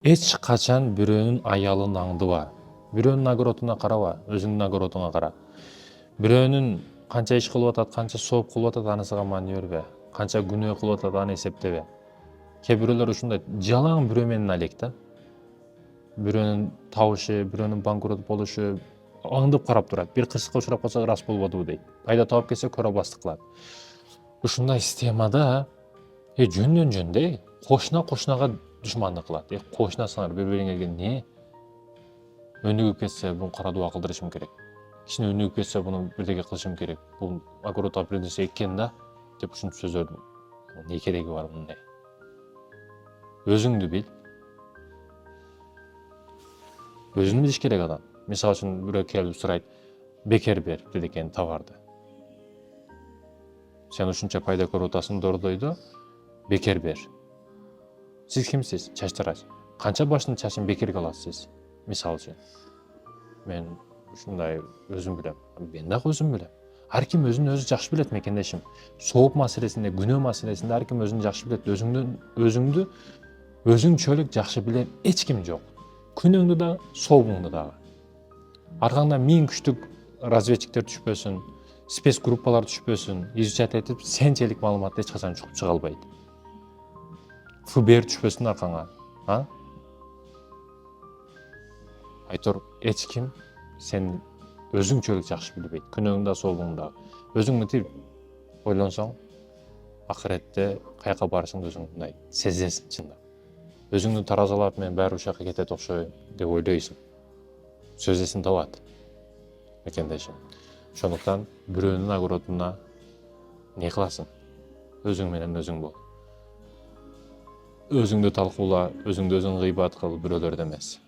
Эч качан бирөөнүн аялын аңдыба. Бирөөнүн огородуна караба, өзүңдүн огородуңа кара. Бирөөнүн канча иш кылып атат, канча сооп кылып атат, анысыга маани бербе. Канча күнөө кылып атат, аны эсептебе. Кээ бирөөлөр ушундай жалаң бирөө менен алек да. Бирөөнүн табышы, бирөөнүн банкрот болушу аңдып карап турат. Бир кырсыкка учурап калса ырас болбодубу дейт. Пайда таап келсе көрө бастык кылат. Ушундай системада жөндөн жөн да. Кошунага душмандык кылат. Кошунасыңар бири-бириңерге эмне? Өнүгүп кетсе буну кара дуба кылдырышым керек. Кичине өнүгүп кетсе буну бирдеке кылышым керек. Бул огородко бир нерсе эккен да деп ушунча сөздөрдүн эмне кереги бар мындай? Өзүңдү бил. Өзүн билиш керек адам. Мисалы үчүн бирөө келип сурайт, бекер бер бирдекени товарды. Сен ушунча пайда көрүп атасың дордойдо, бекер бер. Сиз кимсиз? Чач тарач. Канча баштын чачын бекерге аласыз? Мисалы үчүн. Мен ушундай өзүм билем. Мен дагы өзүм билем. Ар ким өзүн өзү жакшы билет мекендешим. Сооп маселесинде, күнөө маселесинде ар ким өзүн жакшы билет. Өзүңдү өзүңчөлүк жакшы билен эч ким жок. Күнөөңдү да, сообуңду дагы. Аркаңдан 1000 күчтүк разведчиктер түшпөсүн, спецгруппалар түшпөсүн, изучать этип, сенчелик маалыматты эч качан чугуп чыга албайт. ФБР түшпөсүн аркаңа, Айтор эч ким сен өзүңчөлүк жакшы билбейт. Күнөөңдү да, сообуңду да. Өзүң мынтип ойлонсоң, акыретте каяка барышыңды өзүң мындай сезесиң чындап. Өзүңдү таразалап, мен баары ушул жака кетет окшойм деп ойлойсуң. Сөз эсин табат мекендешим. Ошондуктан бирөөнүн огородуна эмне кыласың? Өзүң менен өзүң бол. Өзүңдү талкуула, өзүңдү өзүң гыйбат кыл, бирөөлөрдү эмес.